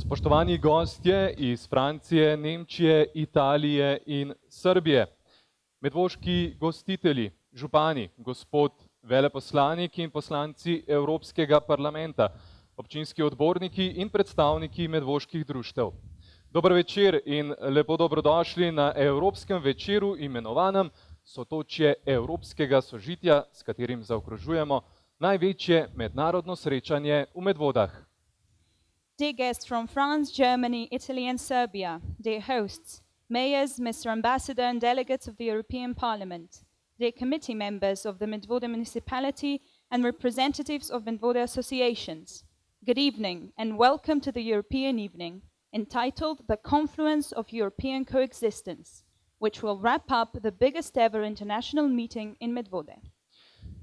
Spoštovani gostje iz Francije, Nemčije, Italije in Srbije, medvoški gostitelji, župani, gospod veleposlanik in poslanci Evropskega parlamenta, občinski odborniki in predstavniki medvoških društev. Dober večer in lepo dobrodošli na Evropskem večeru imenovanem Sotočje Evropskega sožitja, s katerim zaokrožujemo največje mednarodno srečanje v Medvodah. Dear guests from France, Germany, Italy and Serbia, dear hosts, mayors, Mr. Ambassador and delegates of the European Parliament, dear committee members of the Medvode municipality and representatives of Medvode associations, good evening and welcome to the European evening, entitled The Confluence of European Coexistence, which will wrap up the biggest ever international meeting in Medvode.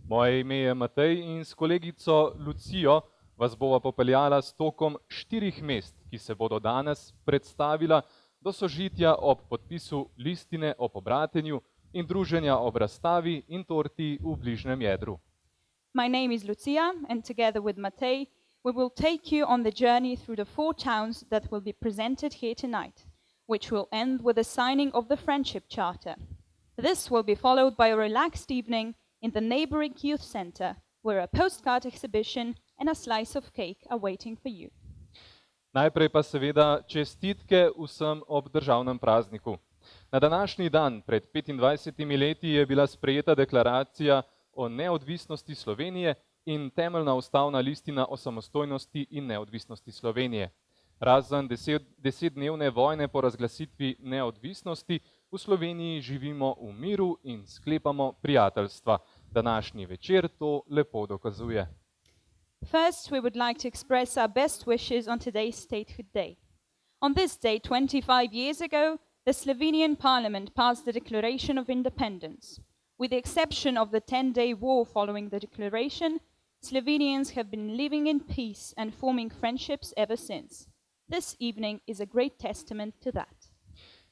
Moje ime je Matej in s kolegico Lucijo vas bova popeljala s tokom 4 mest, ki se bodo danes predstavila do sožitja ob podpisu listine o pobratenju in druženja ob razstavi in torti v bližnjem jedru. My name is Lucia and together with Matej, we will take you on the journey through the 4 towns that will be presented here tonight, which will end with the signing of the Friendship Charter. This will be followed by a relaxed evening in the neighboring youth center, where a postcard exhibition and a slice of cake are waiting for you. Najprej pa seveda čestitke vsem ob državnem prazniku. Na današnji dan pred 25 leti je bila sprejeta deklaracija o neodvisnosti Slovenije in temeljna ustavna listina o samostojnosti in neodvisnosti Slovenije. Razen 10-dnevne vojne po razglasitvi neodvisnosti, v Sloveniji živimo v miru in sklepamo prijateljstva. Današnji večer to lepo dokazuje. First, we would like to express our best wishes on today's Statehood Day. On this day, 25 years ago, the Slovenian Parliament passed the Declaration of Independence. With the exception of the 10-day war following the declaration, Slovenians have been living in peace and forming friendships ever since. This evening is a great testament to that.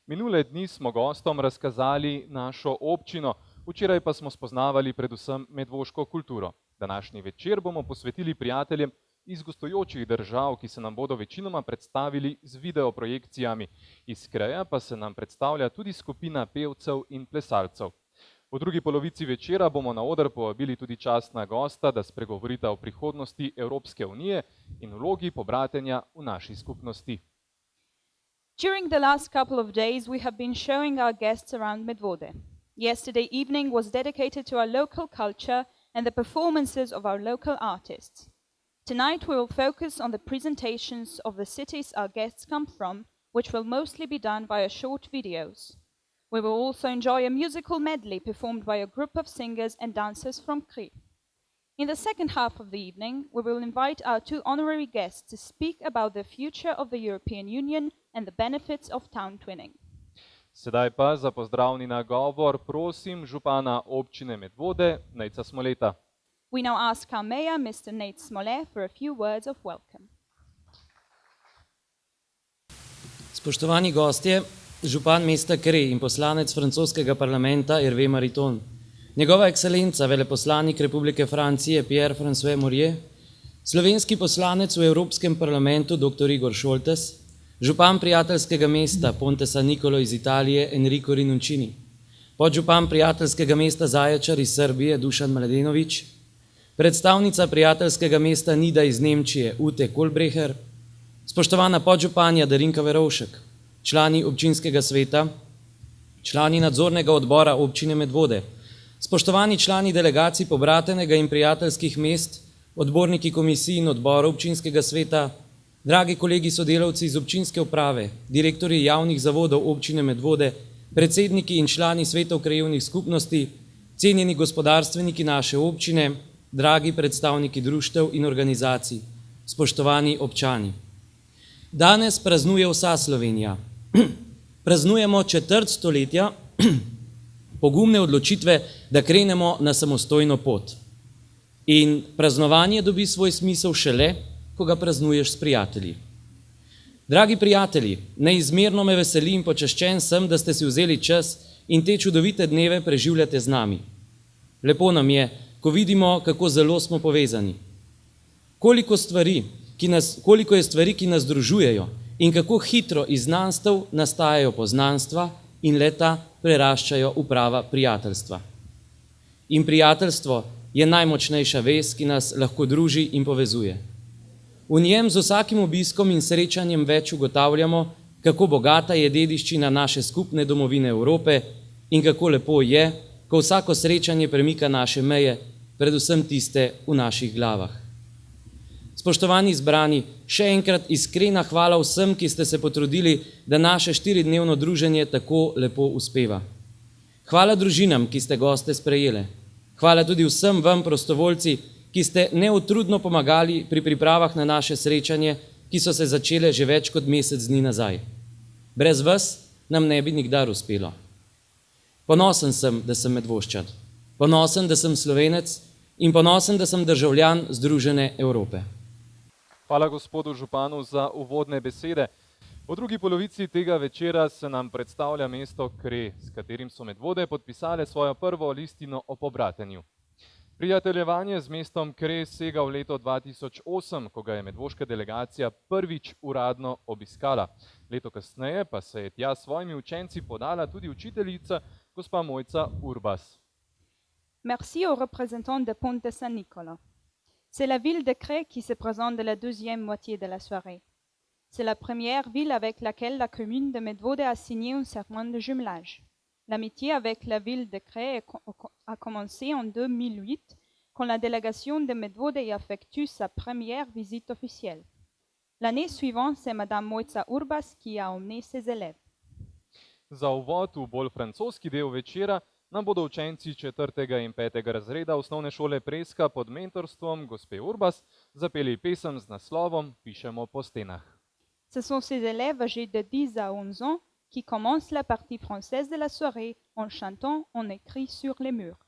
Minule dni smo gostom razkazali našo občino, včeraj pa smo spoznavali predvsem medvoško kulturo. Današnji večer bomo posvetili prijateljem iz gostujočih držav, ki se nam bodo večinoma predstavili z videoprojekcijami. Iz kraja pa se nam predstavlja tudi skupina pevcev in plesalcev. V drugi polovici večera bomo na oder povabili tudi častna gosta, da spregovorita o prihodnosti Evropske unije in vlogi pobratenja v naši skupnosti. During the last couple of days, we have been showing our guests around Medvode. Yesterday evening was dedicated to our local culture and the performances of our local artists. Tonight we will focus on the presentations of the cities our guests come from, which will mostly be done via short videos. We will also enjoy a musical medley performed by a group of singers and dancers from Kri. In the second half of the evening, we will invite our 2 honorary guests to speak about the future of the European Union and the benefits of town twinning. Sedaj pa za pozdravni nagovor prosim župana občine Medvode, Nejca Smoleta. We now ask our mayor, Mr. Nate Smole, for a few words of welcome. Spoštovani gostje, župan mesta Kri in poslanec francoskega parlamenta Hervé Mariton, njegova ekscelenca veleposlanik Republike Francije Pierre-François Morier, slovenski poslanec v Evropskem parlamentu dr. Igor Šoltes, župan prijateljskega mesta Ponte San Nicolo iz Italije Enrico Rinuncini, podžupan prijateljskega mesta Zaječar iz Srbije Dušan Mladenović, predstavnica prijateljskega mesta Nida iz Nemčije Ute Kolbreher, spoštovana podžupanja Darinka Verovšek, člani občinskega sveta, člani nadzornega odbora občine Medvode, spoštovani člani delegacij pobratenega in prijateljskih mest, odborniki komisij in odborov občinskega sveta, dragi kolegi sodelavci iz občinske uprave, direktorji javnih zavodov občine Medvode, predsedniki in člani svetov krajevnih skupnosti, cenjeni gospodarstveniki naše občine, dragi predstavniki društev in organizacij, spoštovani občani. Danes praznuje vsa Slovenija. Praznujemo 4 stoletja pogumne odločitve, da krenemo na samostojno pot. In praznovanje dobi svoj smisel šele, ko ga praznuješ s prijatelji. Dragi prijatelji, neizmerno me veseli in počaščen sem, da ste si vzeli čas in te čudovite dneve preživljate z nami. Lepo nam je, ko vidimo, kako zelo smo povezani. Koliko je stvari, ki nas združujejo in kako hitro iz znanstev nastajajo poznanstva in leta preraščajo v prava prijateljstva. In prijateljstvo je najmočnejša vez, ki nas lahko druži in povezuje. V njem z vsakim obiskom in srečanjem več ugotavljamo, kako bogata je dediščina naše skupne domovine Evrope in kako lepo je, ko vsako srečanje premika naše meje, predvsem tiste v naših glavah. Spoštovani zbrani, še enkrat iskrena hvala vsem, ki ste se potrudili, da naše 4-dnevno druženje tako lepo uspeva. Hvala družinam, ki ste goste sprejele. Hvala tudi vsem vam, prostovoljci, ki ste neutrudno pomagali pri pripravah na naše srečanje, ki so se začele že več kot mesec dni nazaj. Brez vas nam ne bi nikdar uspelo. Ponosen sem, da sem Medvoščan. Ponosen, da sem Slovenec in ponosen, da sem državljan Združene Evrope. Hvala gospodu županu za uvodne besede. V drugi polovici tega večera se nam predstavlja mesto Kre, s katerim so Medvode podpisale svojo prvo listino o pobratenju. Prijateljevanje z mestom Kre sega v leto 2008, ko ga je medvoška delegacija prvič uradno obiskala. Leto kasneje pa se je tja s svojimi učenci podala tudi učiteljica gospa Mojca Urbas. Merci aux représentants de Ponte San-Nicola. C'est la ville de Cré qui se présente de la deuxième moitié de la soirée. C'est la première ville avec laquelle la commune de Medvode a signé un serment de jumelage. L'amitié avec la ville de Cré a commencé en 2008, quand la délégation de Medvode y effectue sa première visite officielle. L'année suivante, c'est Madame Mojca Urbas qui a emmené ses élèves. Za uvod v bolj francoski del večera nam bodo učenci 4. in 5. razreda osnovne šole Preska pod mentorstvom gospe Urbas zapeli pesem z naslovom Pišemo po stenah. Ce sont ces élèves âgés de 10 à 11 ans qui commencent la partie française de la soirée en chantant en écrit sur les murs.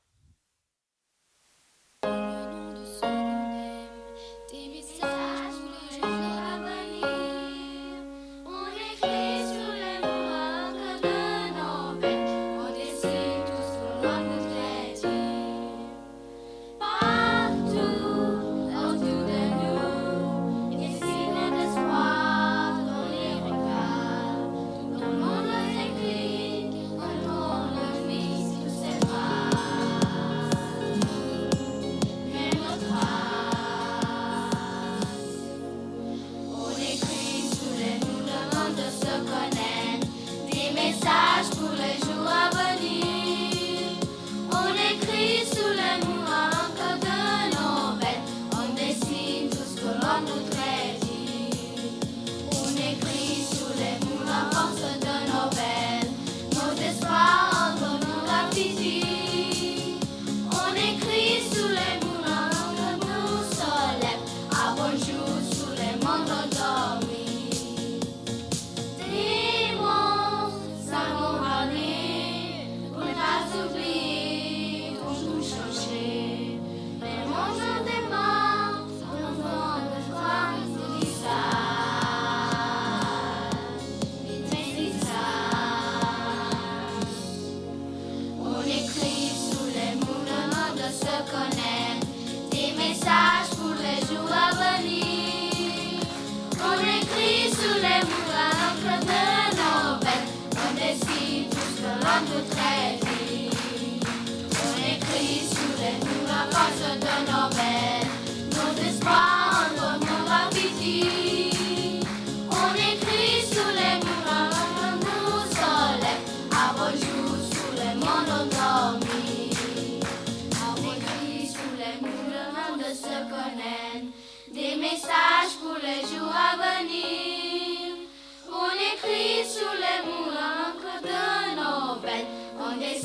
On écrit sur les murs l'encre de nos veines, on dessine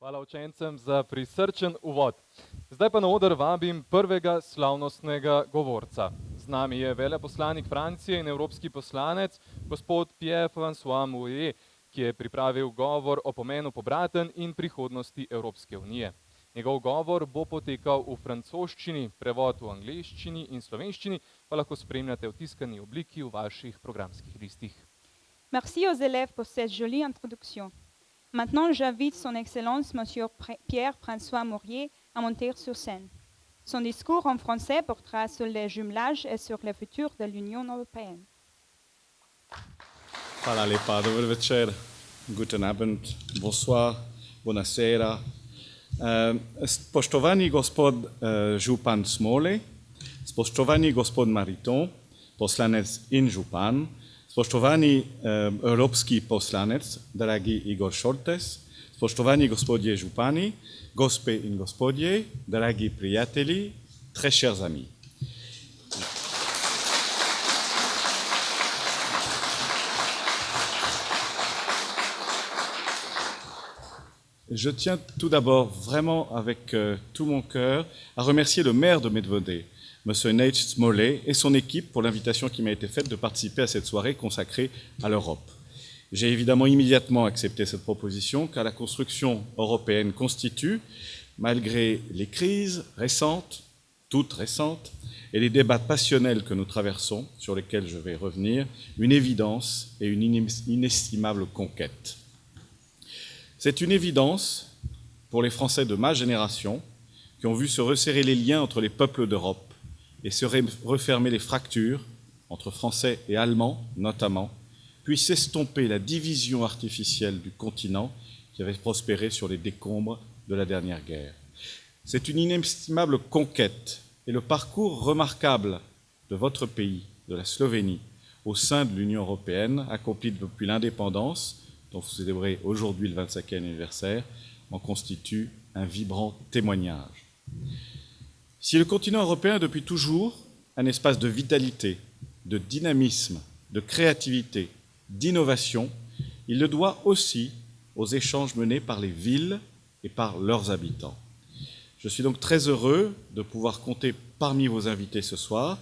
Hvala učencem za prisrčen uvod. Zdaj pa na oder vabim prvega slavnostnega govorca. Z nami je veleposlanik Francije in evropski poslanec, gospod Pierre-François Mouillet, ki je pripravil govor o pomenu pobratenj in prihodnosti Evropske unije. Njegov govor bo potekal v francoščini, prevod v angleščini in slovenščini pa lahko spremljate v tiskani obliki v vaših programskih listih. Merci aux élèves pour cette jolie introduction. Maintenant, j'invite son Excellence, Monsieur Pierre-François Mouillet, à monter sur scène. Son discours en français portera sur les jumelages et sur le futur de l'Union européenne. Hvala lepa, dober večer, guten Abend, bonsoir, buonasera. Spoštovani gospod župan Smole, spoštovani gospod Mariton, poslanec in župan, spoštovani evropski poslanec, dragi Igor Šoltes, spoštovani gospodje župani, gospe in gospodje, dragi prijatelji, très chers amis. Je tiens tout d'abord vraiment avec tout mon cœur à remercier le maire de Medvode, M. Nejc Smolej, et son équipe pour l'invitation qui m'a été faite de participer à cette soirée consacrée à l'Europe. J'ai évidemment immédiatement accepté cette proposition car la construction européenne constitue, malgré les crises récentes, toutes récentes, et les débats passionnels que nous traversons, sur lesquels je vais revenir, une évidence et une inestimable conquête. C'est une évidence pour les Français de ma génération qui ont vu se resserrer les liens entre les peuples d'Europe et se refermer les fractures entre Français et Allemands notamment, puis s'estomper la division artificielle du continent qui avait prospéré sur les décombres de la dernière guerre. C'est une inestimable conquête et le parcours remarquable de votre pays, de la Slovénie, au sein de l'Union européenne, accompli depuis l'indépendance, dont vous célébrez aujourd'hui le 25e anniversaire, en constitue un vibrant témoignage. Si le continent européen est depuis toujours un espace de vitalité, de dynamisme, de créativité, d'innovation, il le doit aussi aux échanges menés par les villes et par leurs habitants. Je suis donc très heureux de pouvoir compter parmi vos invités ce soir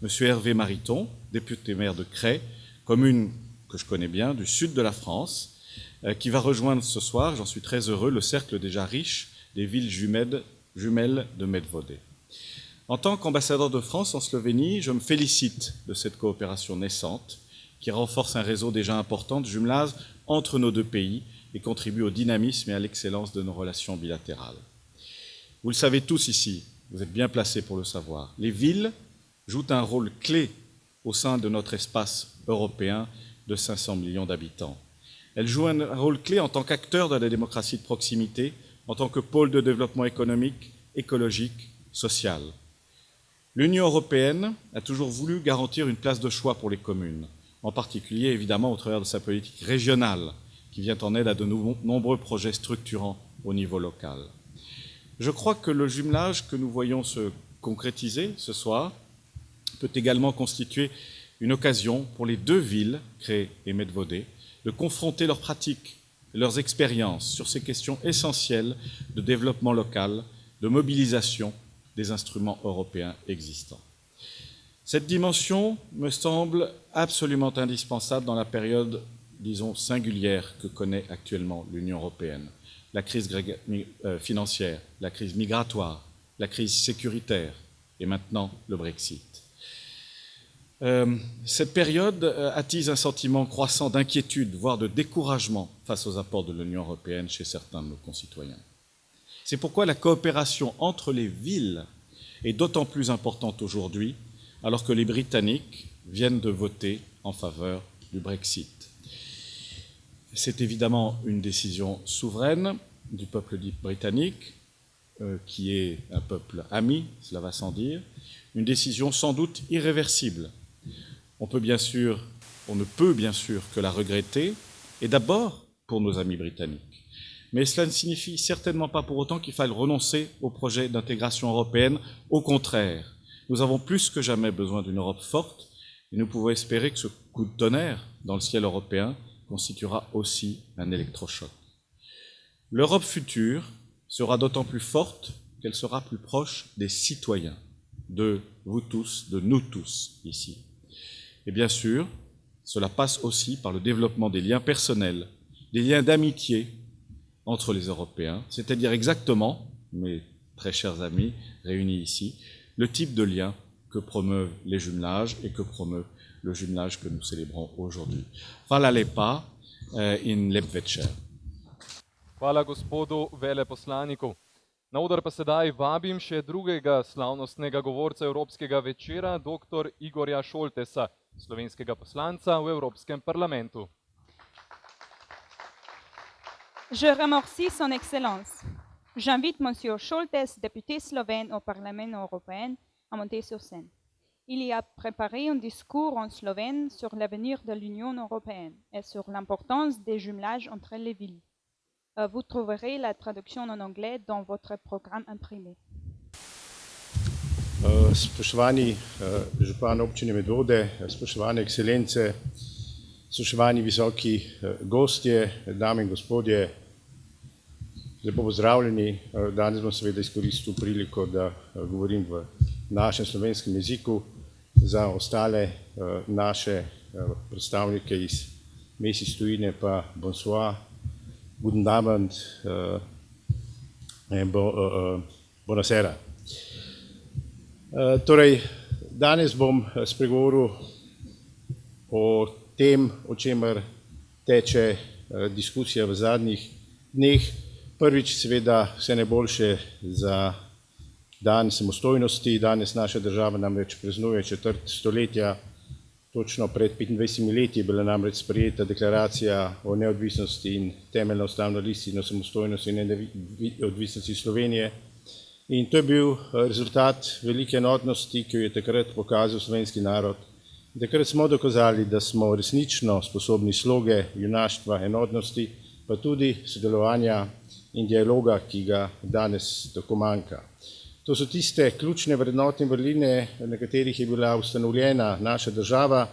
M. Hervé Mariton, député maire de Cray, commune que je connais bien, du sud de la France, qui va rejoindre ce soir, j'en suis très heureux, le cercle déjà riche des villes jumelles de Medvode. En tant qu'ambassadeur de France en Slovénie, je me félicite de cette coopération naissante qui renforce un réseau déjà important de jumelage entre nos deux pays et contribue au dynamisme et à l'excellence de nos relations bilatérales. Vous le savez tous ici, vous êtes bien placés pour le savoir, les villes jouent un rôle clé au sein de notre espace européen de 500 millions d'habitants. Elles jouent un rôle clé en tant qu'acteurs de la démocratie de proximité, en tant que pôle de développement économique, écologique, social. L'Union européenne a toujours voulu garantir une place de choix pour les communes, en particulier évidemment au travers de sa politique régionale, qui vient en aide à de nombreux projets structurants au niveau local. Je crois que le jumelage que nous voyons se concrétiser ce soir peut également constituer une occasion pour les deux villes, Cray et Medvode, de confronter leurs pratiques, leurs expériences sur ces questions essentielles de développement local, de mobilisation des instruments européens existants. Cette dimension me semble absolument indispensable dans la période, disons, singulière que connaît actuellement l'Union européenne. La crise financière, la crise migratoire, la crise sécuritaire et maintenant le Brexit. Cette période attise un sentiment croissant d'inquiétude, voire de découragement face aux apports de l'Union européenne chez certains de nos concitoyens. C'est pourquoi la coopération entre les villes est d'autant plus importante aujourd'hui, alors que les Britanniques viennent de voter en faveur du Brexit. C'est évidemment une décision souveraine du peuple britannique, qui est un peuple ami, cela va sans dire, une décision sans doute irréversible. On ne peut bien sûr que la regretter, et d'abord pour nos amis britanniques. Mais cela ne signifie certainement pas pour autant qu'il faille renoncer au projet d'intégration européenne. Au contraire, nous avons plus que jamais besoin d'une Europe forte, et nous pouvons espérer que ce coup de tonnerre dans le ciel européen constituera aussi un électrochoc. L'Europe future sera d'autant plus forte qu'elle sera plus proche des citoyens, de vous tous, de nous tous ici. Et bien sûr, cela passe aussi par le développement des liens personnels, des liens d'amitié entre les Européens, c'est-à-dire exactement, mes très chers amis réunis ici, le type de lien que promeuvent les jumelages et que promeut le jumelage que nous célébrons aujourd'hui. Hvala lepa in lep večer. Hvala gospodu veleposlaniku. Na oder pa sedaj vabim še drugega slavnostnega govorca Evropskega večera, dr. Igorja Šoltesa, slovenskega poslanca v Evropskem parlamentu. Je remercie son Excellence. J'invite Monsieur Scholtes, député slovène au Parlement européen, à monter sur scène. Il y a préparé un discours en slovène sur l'avenir de l'Union européenne et sur l'importance des jumelages entre les villes. Vous trouverez la traduction en anglais dans votre programme imprimé. Spoštovani župan občine Medvode, spoštovane ekscelence, spoštovani visoki gostje, dame in gospodje, lepo pozdravljeni. Danes bom seveda izkoristil priliko, da govorim v našem slovenskem jeziku. Za ostale naše predstavnike iz mest iz tujine pa bonsoir, guten Abend, buonasera. Torej, danes bom spregovoril o tem, o čemer teče diskusija v zadnjih dneh. Prvič, seveda, vse najboljše za dan samostojnosti. Danes naša država namreč praznuje četrt stoletja. Točno pred 25 leti je bila namreč sprejeta deklaracija o neodvisnosti in temeljna ustavna listina o samostojnosti in neodvisnosti Slovenije. In to je bil rezultat velike enotnosti, ki jo je takrat pokazal slovenski narod. Takrat smo dokazali, da smo resnično sposobni sloge, junaštva, enotnosti, pa tudi sodelovanja in dialoga, ki ga danes tako manjka. To so tiste ključne vrednote in vrline, na katerih je bila ustanovljena naša država,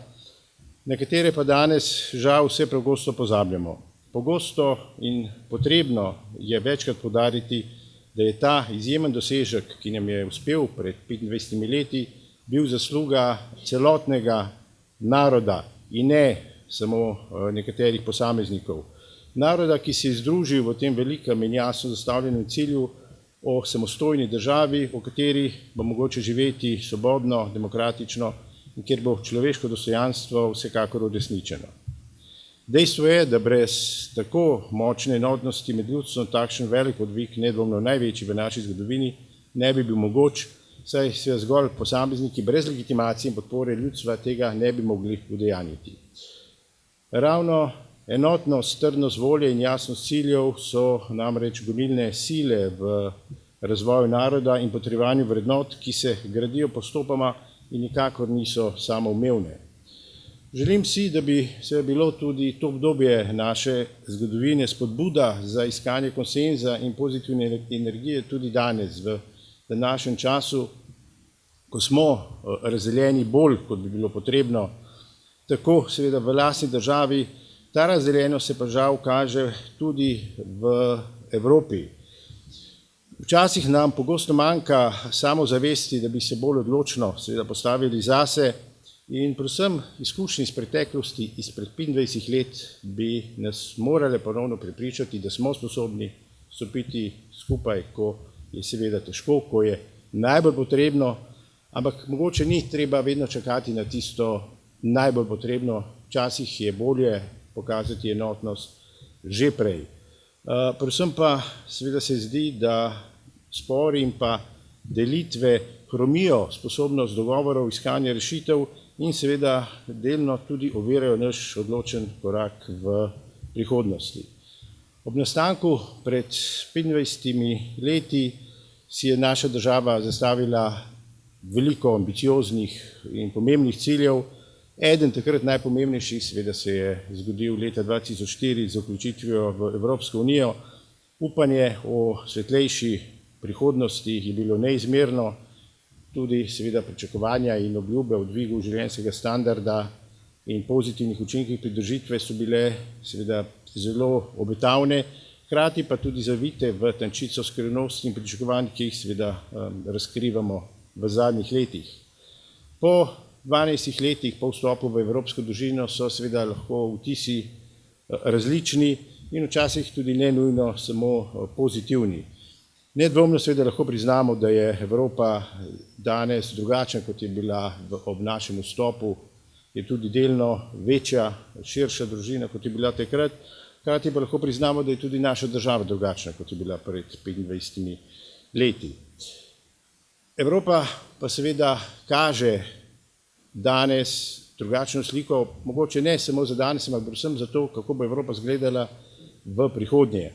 na katere pa danes žal vse pregosto pozabljamo. Pogosto in potrebno je večkrat poudariti, da je ta izjemen dosežek, ki nam je uspel pred 25 leti, bil zasluga celotnega naroda in ne samo nekaterih posameznikov. Naroda, ki se je združil v tem velikem in jasno zastavljenem cilju o samostojni državi, v kateri bo mogoče živeti svobodno, demokratično in kjer bo človeško dostojanstvo vsekakor uresničeno. Dejstvo je, da brez tako močne enotnosti med ljudstvom takšen velik podvig, nedvomno največji v naši zgodovini, ne bi bil mogoč, saj se zgolj posamezniki brez legitimacije in podpore ljudstva tega ne bi mogli udejanjiti. Ravno enotnost, trdnost volje in jasnost ciljev so namreč gonilne sile v razvoju naroda in potrjevanju vrednot, ki se gradijo postopoma in nikakor niso samoumevne. Želim si, da bi se bilo tudi to obdobje naše zgodovine spodbuda za iskanje konsenza in pozitivne energije tudi danes, v današnjem času, ko smo razdeljeni bolj, kot bi bilo potrebno, tako seveda v lastni državi. Ta razdeljenost se pa žal kaže tudi v Evropi. Včasih nam pogosto manjka samozavesti, da bi se bolj odločno seveda postavili zase in predvsem izkušnje iz preteklosti, izpred 25 let, bi nas morale ponovno prepričati, da smo sposobni stopiti skupaj, ko je seveda težko, ko je najbolj potrebno, ampak mogoče ni treba vedno čakati na tisto najbolj potrebno, včasih je bolje pokazati enotnost že prej. Predvsem pa seveda se zdi, da spori in pa delitve hromijo sposobnost dogovorov, iskanja rešitev in seveda delno tudi ovirajo naš odločen korak v prihodnosti. Ob nastanku pred 25 leti si je naša država zastavila veliko ambicioznih in pomembnih ciljev. Eden takrat najpomembnejših seveda se je zgodil leta 2004 z vključitvijo v Evropsko unijo. Upanje o svetlejši prihodnosti je bilo neizmerno, tudi seveda pričakovanja in obljube o dvigu življenjskega standarda in pozitivnih učinkih pridružitve so bile seveda zelo obetavne hkrati pa tudi zavite v tančico skrivnosti in pričakovanj, ki jih seveda razkrivamo v zadnjih letih. Po 12 letih po vstopu v evropsko družino so seveda lahko vtisi različni in včasih tudi ne nujno samo pozitivni. Nedvomno seveda lahko priznamo, da je Evropa danes drugačna, kot je bila ob našem vstopu, je tudi delno večja, širša družina, kot je bila takrat, hkrati pa lahko priznamo, da je tudi naša država drugačna, kot je bila pred 25 leti. Evropa pa seveda kaže danes drugačno sliko, mogoče ne samo za danes, ampak predvsem za to, kako bo Evropa izgledala v prihodnje.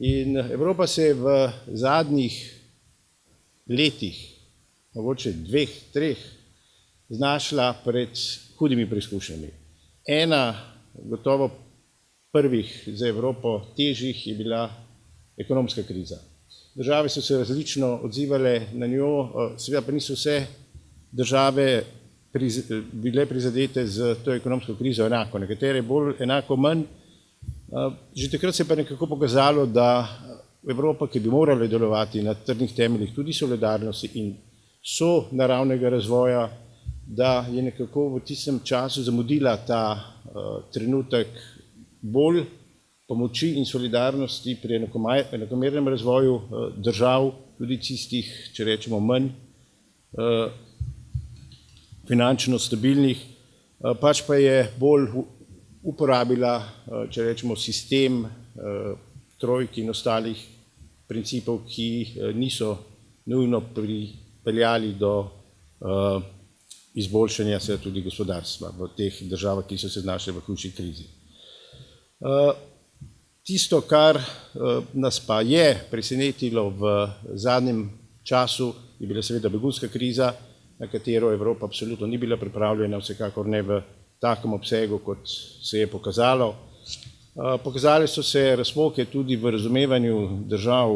In Evropa se je v zadnjih letih, mogoče 2, 3, znašla pred hudimi preizkušnjami. Ena, gotovo prvih za Evropo težjih, je bila ekonomska kriza. Države so se različno odzivale na njo, seveda pa niso vse države bile prizadete z to ekonomsko krizo enako, nekatere bolj, enako manj. Že takrat se je pa nekako pokazalo, da Evropa, ki bi morala delovati na trdnih temeljih tudi solidarnosti in naravnega razvoja, da je nekako v tistem času zamudila ta trenutek bolj pomoči in solidarnosti pri enakomernem razvoju držav, tudi tistih, če rečemo, manj finančno stabilnih, pač pa je bolj uporabila, če rečemo, sistem trojki in ostalih principov, ki niso nujno pripeljali do izboljšanja se tudi gospodarstva v teh državah, ki so se znašle v hujši krizi. Tisto, kar nas pa je presenetilo v zadnjem času, je bila seveda begunska kriza, na katero Evropa absolutno ni bila pripravljena, vsekakor ne v takem obsegu, kot se je pokazalo. Pokazale so se razpoke tudi v razumevanju držav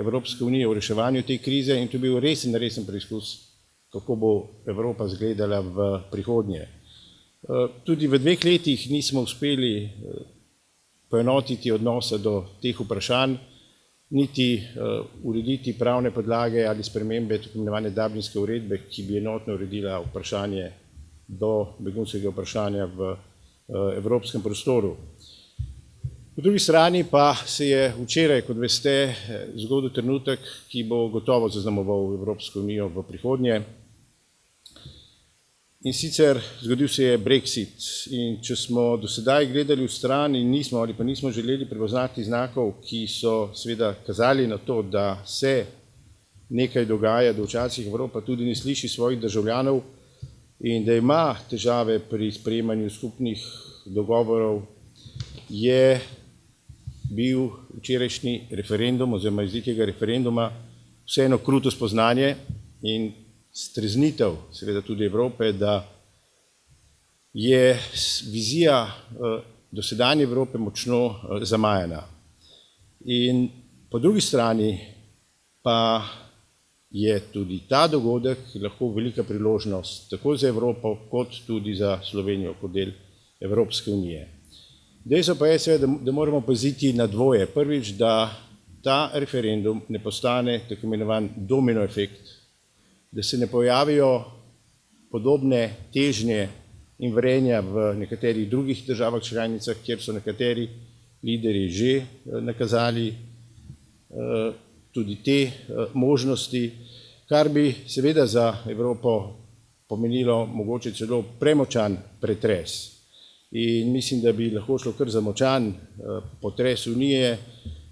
Evropske unije v reševanju te krize in to je bil resen preizkus, kako bo Evropa izgledala v prihodnje. Tudi v 2 letih nismo uspeli poenotiti odnosa do teh vprašanj, niti urediti pravne podlage ali spremembe tako imenovane Dublinske uredbe, ki bi enotno uredila vprašanje do begunskega vprašanja v evropskem prostoru. Po drugi strani pa se je včeraj, kot veste, zgodil trenutek, ki bo gotovo zaznamoval Evropsko unijo v prihodnje. In sicer zgodil se je Brexit. In če smo do sedaj gledali v stran in nismo ali pa nismo želeli prepoznati znakov, ki so seveda kazali na to, da se nekaj dogaja, da včasih Evropa tudi ne sliši svojih državljanov in da ima težave pri sprejemanju skupnih dogovorov, je bil včerajšnji referendum oziroma izid tega referenduma vseeno kruto spoznanje in streznitev seveda tudi Evrope, da je vizija dosedanje Evrope močno zamajana. In po drugi strani pa je tudi ta dogodek lahko velika priložnost tako za Evropo kot tudi za Slovenijo kot del Evropske unije. Dejstvo pa je seveda, da moramo paziti na dvoje. Prvič, da ta referendum ne postane tako imenovan domino efekt, da se ne pojavijo podobne težnje in vrenja v nekaterih drugih državah članicah, kjer so nekateri lideri že nakazali tudi te možnosti, kar bi seveda za Evropo pomenilo mogoče celo premočan pretres. In mislim, da bi lahko šlo kar za močan potres Unije,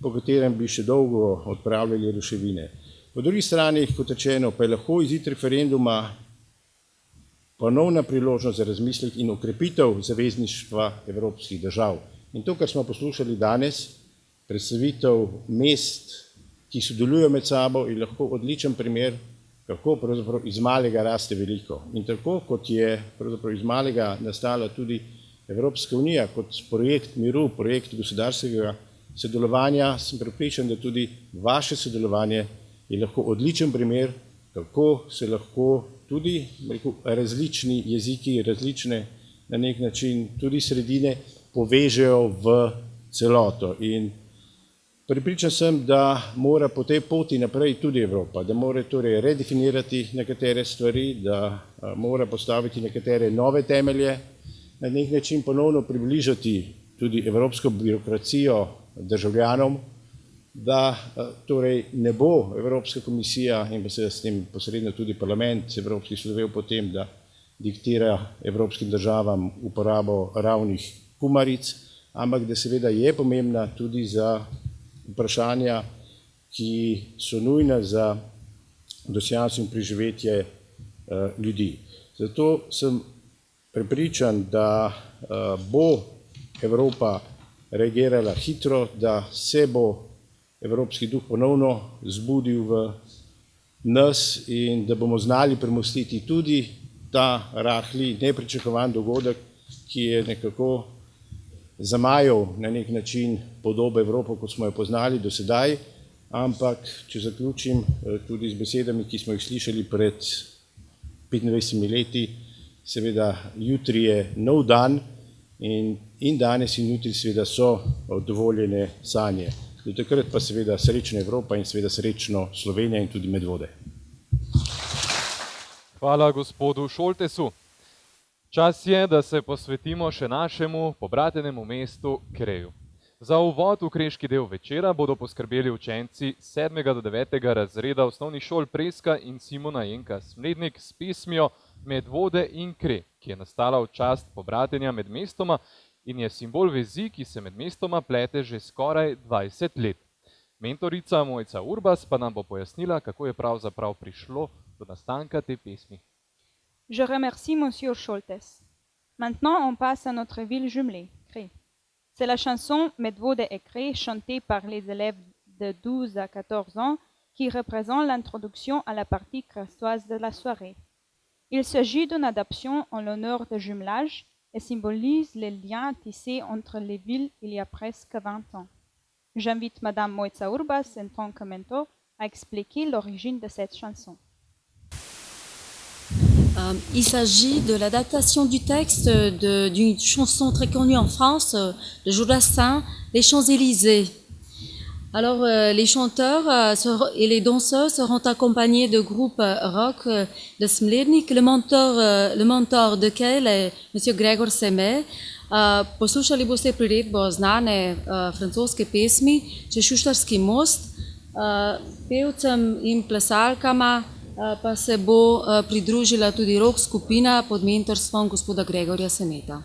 po katerem bi še dolgo odpravljali ruševine. Po drugi strani, kot rečeno, pa je lahko izid referenduma ponovna priložnost za razmislek in okrepitev zavezništva evropskih držav. In to, kar smo poslušali danes, predstavitev mest, ki sodelujejo med sabo, je lahko odličen primer, kako pravzaprav iz malega raste veliko. In tako, kot je pravzaprav iz malega nastala tudi Evropska unija kot projekt miru, projekt gospodarskega sodelovanja, sem prepričan, da tudi vaše sodelovanje je lahko odličen primer, kako se lahko tudi različni jeziki, različne na nek način tudi sredine povežejo v celoto. In Prepričan sem, da mora po tej poti naprej tudi Evropa, da mora torej redefinirati nekatere stvari, da mora postaviti nekatere nove temelje, na nek način ponovno približati tudi evropsko birokracijo državljanom, da torej ne bo Evropska komisija in pa se s tem posredno tudi parlament evropski slovel potem, da diktira evropskim državam uporabo ravnih kumaric, ampak da seveda je pomembna tudi za vprašanja, ki so nujna za dostojanstveno preživetje ljudi. Zato sem prepričan, da bo Evropa reagirala hitro, da se bo evropski duh ponovno zbudil v nas in da bomo znali premostiti tudi ta rahli, nepričakovan dogodek, ki je nekako zamajal na nek način podobo Evropo, kot smo jo poznali do sedaj, ampak če zaključim tudi z besedami, ki smo jih slišali pred 25 leti, seveda jutri je nov dan in danes in jutri seveda so dovoljene sanje. Do takrat pa seveda srečna Evropa in seveda srečno Slovenija in tudi Medvode. Hvala gospodu Šoltesu. Čas je, da se posvetimo še našemu pobratenemu mestu Kreju. Za uvod v kreški del večera bodo poskrbeli učenci 7. do 9. razreda osnovnih šol Preska in Simona Jenka Smlednik s pesmijo Medvode in Kre, ki je nastala v čast pobratenja med mestoma in je simbol vezi, ki se med mestoma plete že skoraj 20 let. Mentorica Mojca Urbas pa nam bo pojasnila, kako je pravzaprav prišlo do nastanka te pesmi. Je remercie Monsieur Scholtes. Maintenant, on passe à notre ville jumelée, Cré. C'est la chanson Medvode et Cré chantée par les élèves de 12 à 14 ans qui représente l'introduction à la partie crestoise de la soirée. Il s'agit d'une adaptation en l'honneur de jumelage et symbolise les liens tissés entre les villes il y a presque 20 ans. J'invite Madame Mojca Urbas en tant que mentor à expliquer l'origine de cette chanson. Il s'agit de l'adaptation du texte d'une chanson très connue en France, de Jodassin, Les Champs-Élysées. Alors, les chanteurs et les danseurs seront accompagnés de groupes rock de Smlednik, le mentor de quel est M. Gregor Seme. Poslušali boste priredbo znane francoske pesmi Češuštarski most. Pevcem in plesalkama pa se bo pridružila tudi rock skupina pod mentorstvom gospoda Gregorja Semeta.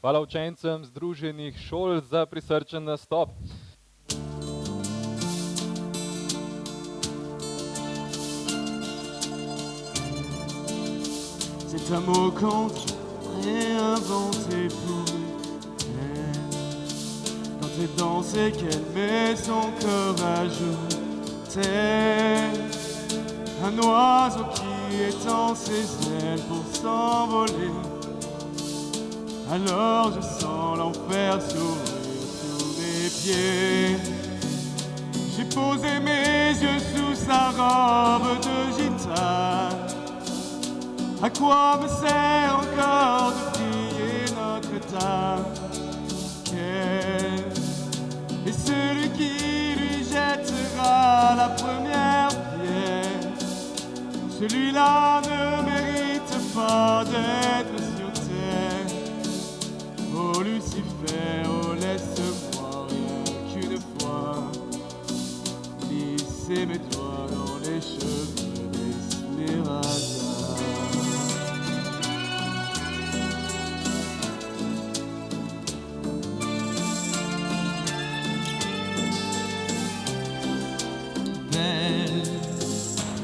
Hvala učencem Združenih šol za prisrčen nastop. C'est un mot qu'on réinventé pour elle. Quand elle dansait, qu'elle met son corps à jour, tel un oiseau qui étend ses ailes pour s'envoler. Alors je sens l'enfer sourire sous mes pieds. J'ai posé mes yeux sous sa robe de gitane. À quoi me sert encore de prier Notre-Dame? Quel est celui qui lui jettera la première pierre? Celui-là ne mérite pas d'être sur terre. Oh Lucifer, oh laisse-moi rien qu'une fois glisser mes doigts dans les cheveux d'Esmeralda.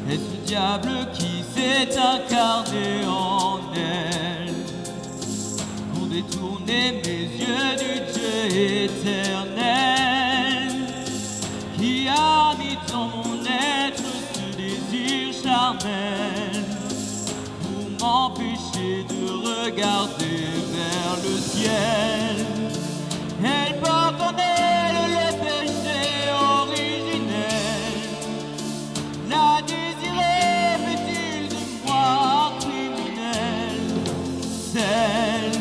Est-ce le diable qui s'est incarné en elle pour détourner mes yeux du Dieu éternel qui a mis dans mon être ce désir charnel pour m'empêcher de regarder vers le ciel? Elle porte en elle le péché originel. La désirée fait-il de moi criminel? Celle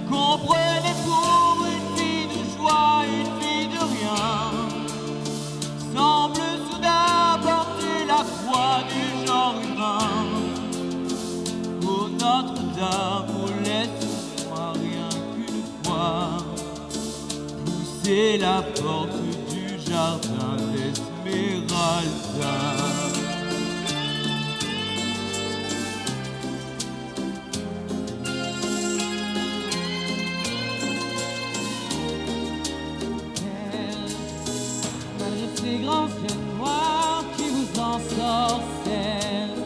qu'on prenait pour une fille de joie, une fille de rien, semble soudain porter la foi du genre humain. Oh Notre-Dame, oh laisse-moi rien qu'une fois pousser la porte du jardin d'Esmeralda. Malgré ces grands yeux noirs qui vous ensorcellent,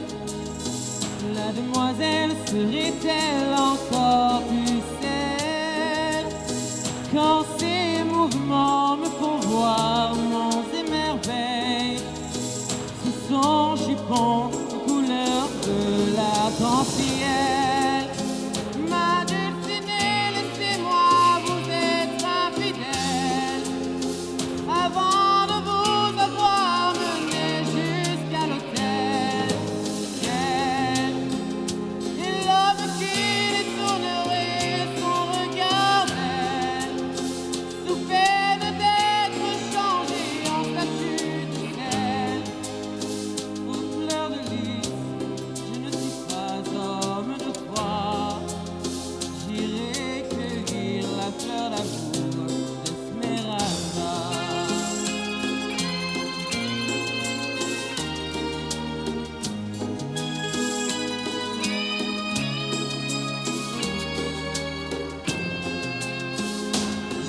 la demoiselle serait-elle encore plus celle quand ses mouvements me font voir monts et merveilles sous son jupon couleur de l'arc-en-ciel? Ma destinée, laissez-moi vous être infidèle avant de vous avoir mené jusqu'à l'autel. Quel est l'homme qui détournerait son regard belle sous peine d'être changé en statue de sel? Aux fleurs de lys, je ne suis pas homme de foi. J'irai cueillir la fleur d'amour d'Esmeralda.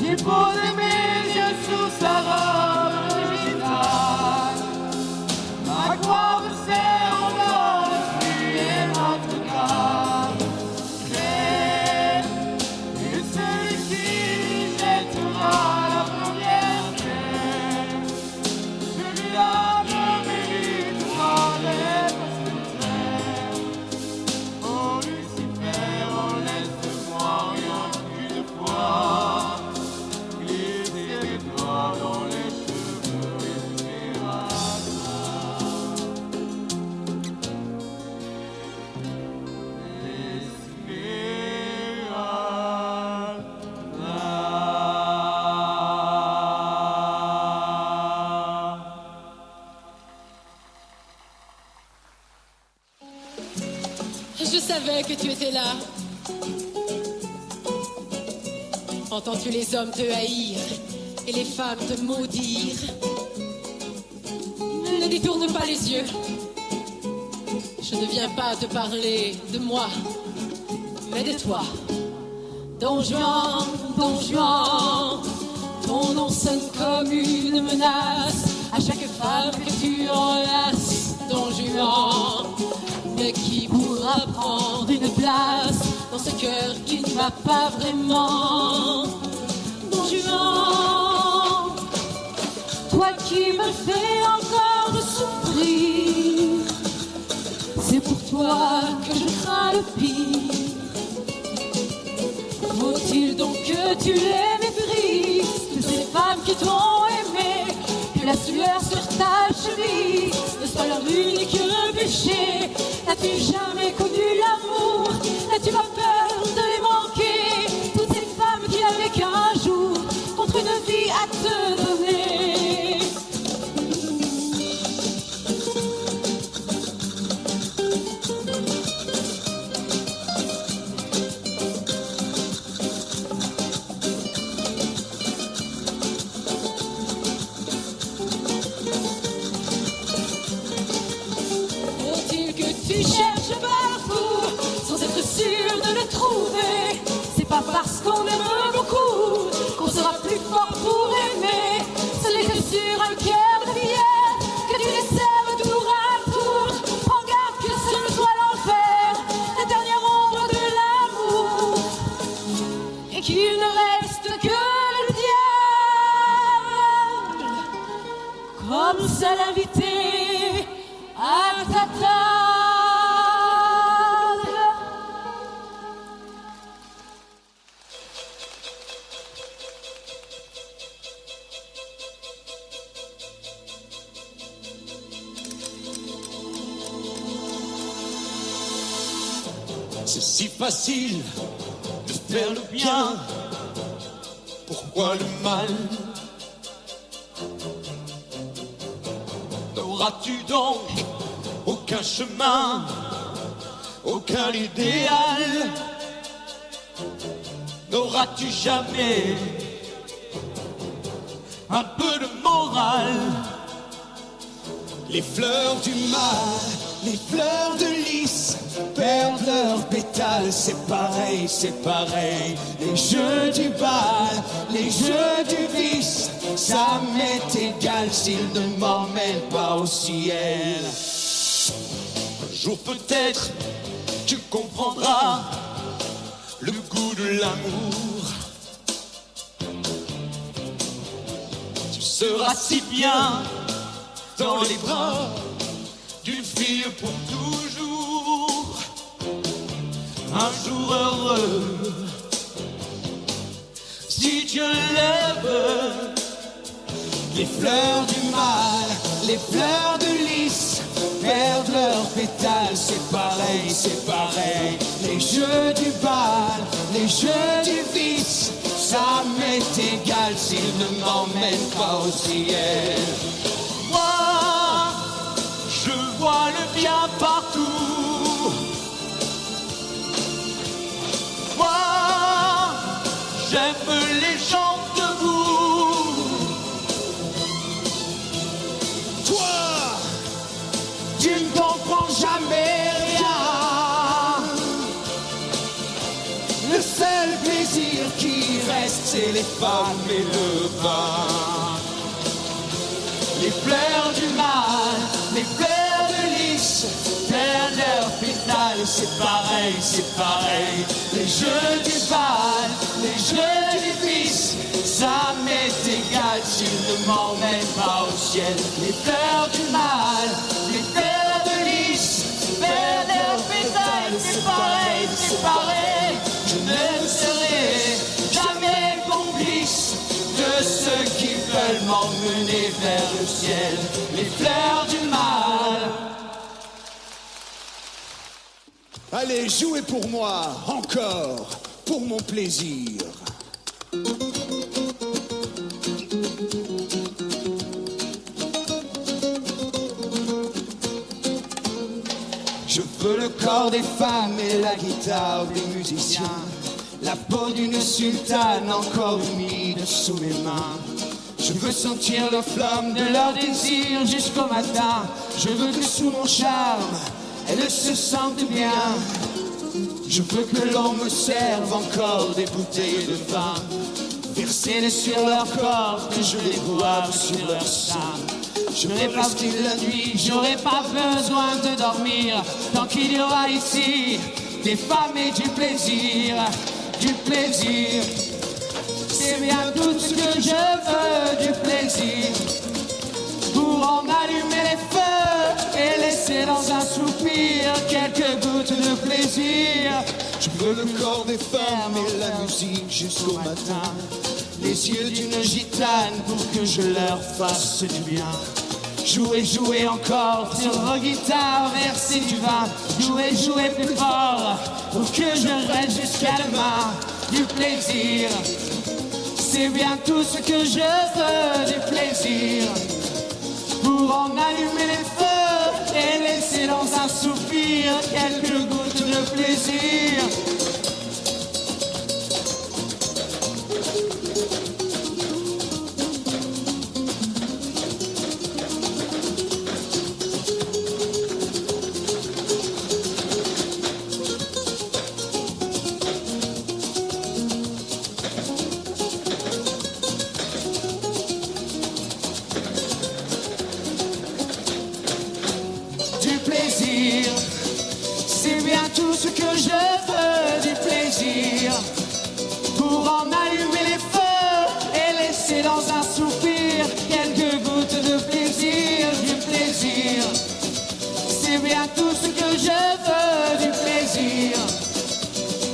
J'ai posé mes yeux sous sa robe de gitane. À quoi me sert encore de prier Notre-Dame? Et celui qui jettera la première pierre, celui-là ne mérite pas d'être sur terre. Oh Lucifer, oh laisse-moi rien qu'une fois glisser les doigts dans les cheveux d'Esmeralda. Je savais que tu étais là. Entends-tu les hommes te haïr et les femmes te maudire? Ne détourne pas les yeux. Je ne viens pas te parler de moi, mais de toi. Don Juan, ton nom sonne comme une menace à chaque femme que tu enlaces. Don Juan, mais qui pourra prendre une place dans ce cœur qui ne va pas vraiment? Don Juan, toi qui me fais encore souffrir, c'est pour toi que je crains le pire. Faut-il donc que tu les méprises, que ces femmes qui t'ont aimé, que la sueur sur ta cheville ne soit leur unique péché? N'as-tu jamais connu l'amour? N'as-tu pas peur de les manquer? Toutes ces femmes qui n'avaient qu'un jour contre une vie à te donner. Tu cherches partout sans être sûr de le trouver. C'est pas parce qu'on aime beaucoup qu'on sera plus fort pour aimer. Ce n'est que sur un cœur de pierre que tu les serves tour à tour. Prends garde que ce ne soit l'enfer, la dernière ombre de l'amour, et qu'il ne reste que le diable comme seul invité à ta table. C'est si facile de faire le bien, pourquoi le mal? N'auras-tu donc aucun chemin, aucun idéal? N'auras-tu jamais un peu de morale? Les fleurs du mal, les fleurs de lys perdent leurs pétales, c'est pareil, c'est pareil. Les jeux du bal, les jeux du vice, ça m'est égal s'ils ne m'emmènent pas au ciel. Un jour peut-être tu comprendras le goût de l'amour. Tu seras si bien dans les bras d'une fille pour toujours, un jour heureux. Si Dieu lève les fleurs du mal, les fleurs de lys perdent leurs pétales, c'est pareil, c'est pareil. Les jeux du bal, les jeux du vice, ça m'est égal s'ils ne m'emmènent pas au ciel. Moi, je vois le bien partout. Moi, j'aime les gens debout. Toi, tu ne comprends jamais rien. Le seul plaisir qui reste, c'est les femmes et le vin. Les fleurs du mal, les fleurs de lys perdent leur pétale, c'est pareil, c'est pareil. Les jeux du bal, les jeux du vice, ça m'est égal s'ils ne m'emmènent pas au ciel. Les fleurs du mal, les fleurs de lys perdent leur pétale, c'est pareil, c'est pareil. Je ne serai jamais complice de ceux qui veulent m'emmener vers le ciel. Les fleurs du mal. Allez, jouez pour moi, encore, pour mon plaisir. Je veux le corps des femmes et la guitare des musiciens, la peau d'une sultane encore humide sous mes mains. Je veux sentir la flamme de leur désir jusqu'au matin. Je veux que sous mon charme, elles se sentent bien. Je veux que l'on me serve encore des bouteilles de vin, versées sur leur corps, que je les boive sur leur sein. Je n'aurai pas rester la nuit, j'aurai pas besoin de dormir, tant qu'il y aura ici des femmes et du plaisir, du plaisir. C'est bien tout ce que je veux, du plaisir, pour en allumer les feux et laisser dans un soupir quelques gouttes de plaisir. Je veux le corps des femmes et la musique jusqu'au matin, les yeux d'une gitane pour que je leur fasse du bien. Jouer, jouer encore sur vos guitares, verser du vin. Jouer, jouer plus fort pour que je reste jusqu'à demain. Du plaisir, c'est bien tout ce que je veux, du plaisir, pour en allumer les feux et laisser dans un soupir quelques gouttes de plaisir. C'est bien tout ce que je veux, du plaisir, pour en allumer les feux et laisser dans un soupir quelques gouttes de plaisir, du plaisir. C'est bien tout ce que je veux, du plaisir,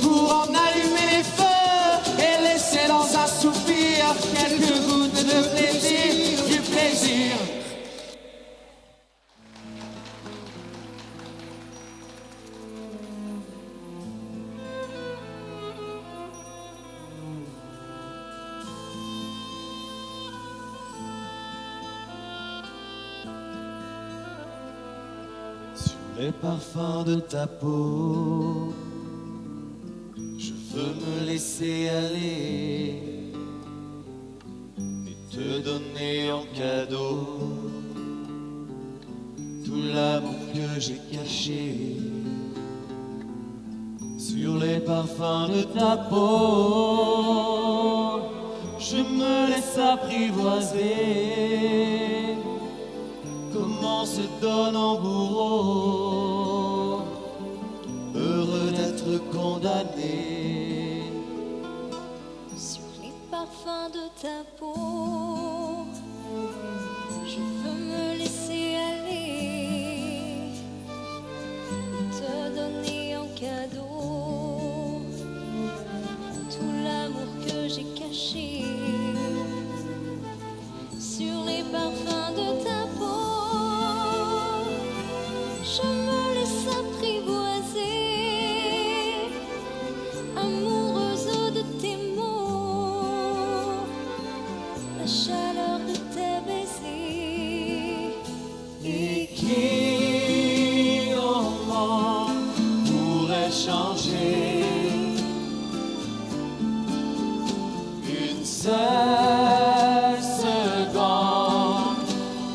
pour en allumer les feux et laisser dans un soupir quelques gouttes de plaisir, du plaisir. Les parfums de ta peau, je veux me laisser aller et te donner en cadeau tout l'amour que j'ai caché. Sur les parfums de ta peau, je me laisse apprivoiser. Comment se donne en bourreau, heureux d'être condamné. Sur les parfums de ta peau, je veux me laisser aller, te donner en cadeau tout l'amour que j'ai caché. Sur les parfums de ta peau, je me laisse apprivoiser, amoureuse de tes mots, la chaleur de tes baisers. Et qui au monde pourrait changer une seule seconde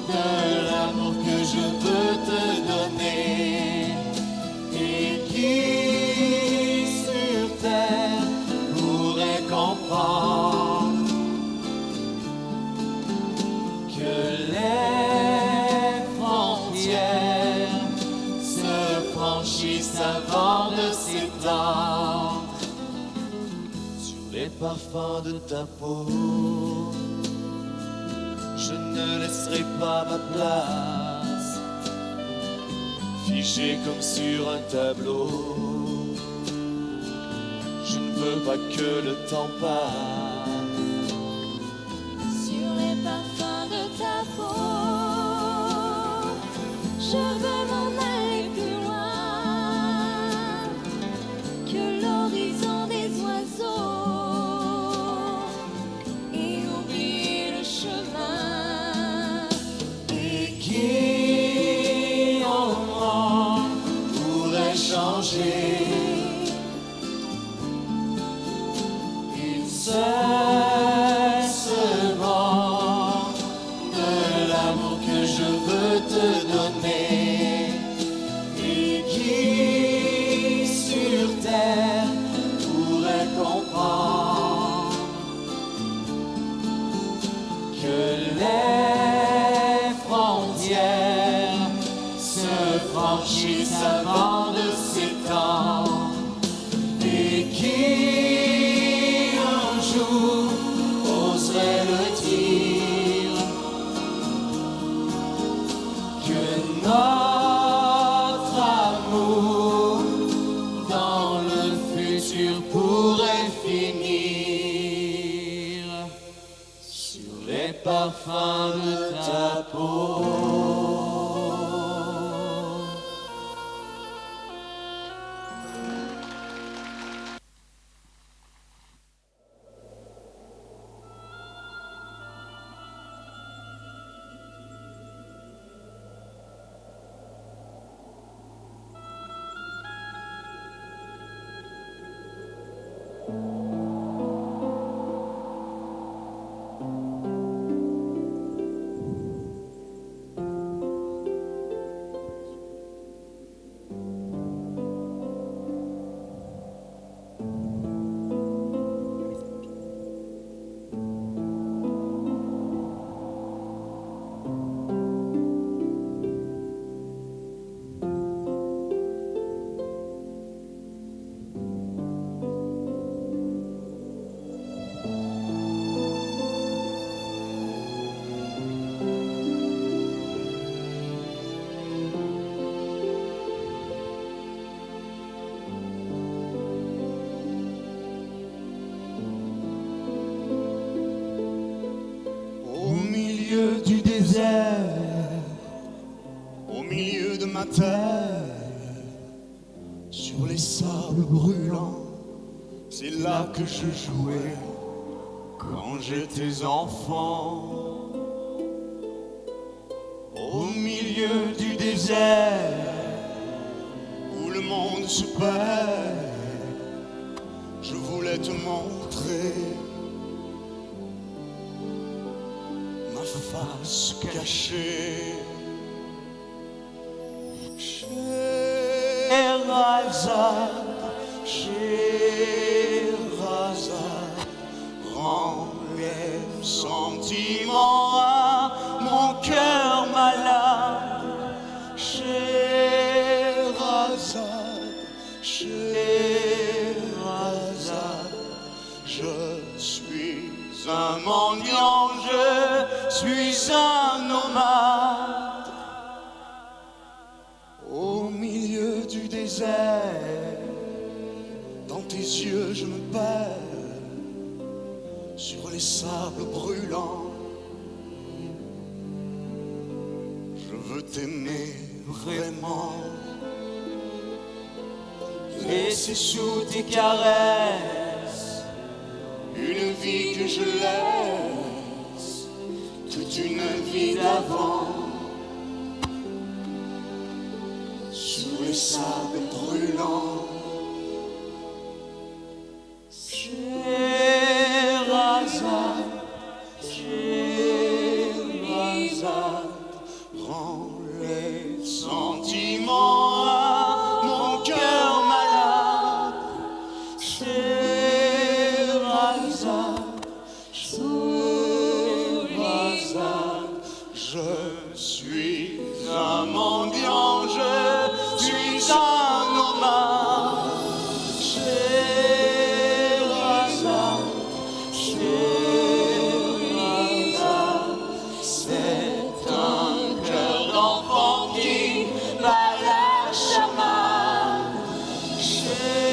de l'amour que je veux te donner? Et qui sur terre pourrait comprendre que les frontières se franchissent avant de s'étendre? Sur les parfums de ta peau, je ne laisserai pas ma place, figée comme sur un tableau. Je ne veux pas que le temps passe. Sur les parfums de ta peau, je veux m'en aller plus loin que l'horizon des oiseaux et oublier le chemin. Et qui au monde pourrait changer une seule seconde de l'amour que je veux te donner? Et qui sur terre parfum de ta peau. Du désert, au milieu de ma terre, sur les sables brûlants, c'est là que je jouais quand j'étais enfant. Au milieu du désert, où le monde se perd, je voulais te montrer face cachée. Scheherazade, rends les sentiments à mon cœur malade. Scheherazade, Scheherazade, je suis un mendiant, je suis un nomade. Au milieu du désert, dans tes yeux je me perds, sur les sables brûlants. Je veux t'aimer vraiment, laisser sous tes caresses une vie que je laisse, toute une vie d'avant, sous les sables brûlants. Scheherazade, Scheherazade, rends les sentiments à mon cœur malade. Scheherazade, Scheherazade, je suis un mendiant, je suis un nomade. Scheherazade, Scheherazade, c'est un cœur d'enfant qui bat la chamade. Scheherazade,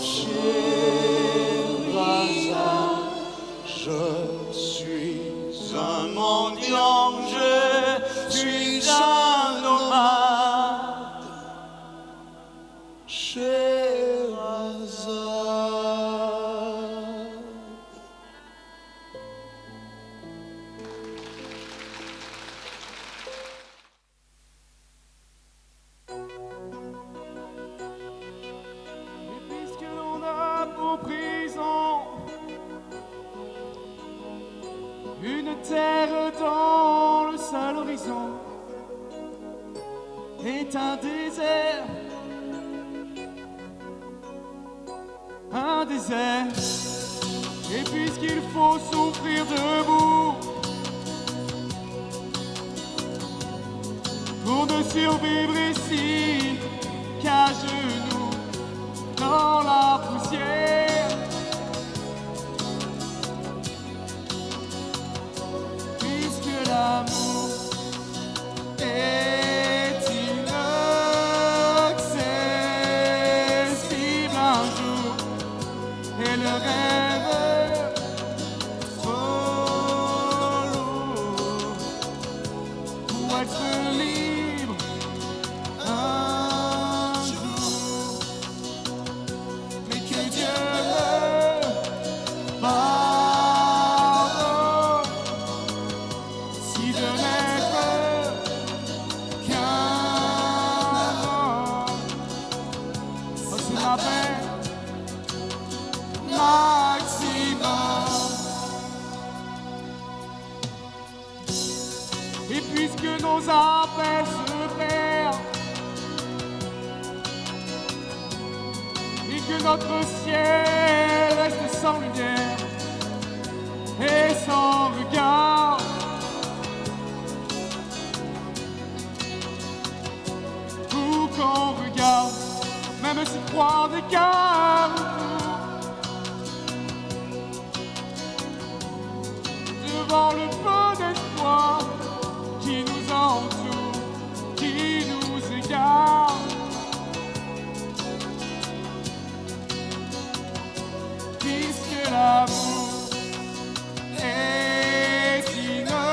Scheherazade, je suis un mendiant, je suis un nomade. Scheherazade. Et puisque l'on a pour prison une terre dans le seul horizon est un désert, un désert. Et puisqu'il faut souffrir debout pour ne survivre ici qu'à genoux dans la poussière, puisque l'amour est inaccessible un jour et le rêve que notre ciel reste sans lumière et sans regard. Où qu'on regarde, même si froid d'écart, devant le peu d'espoir qui nous entoure, qui nous égare. Puisque l'amour est inaccessible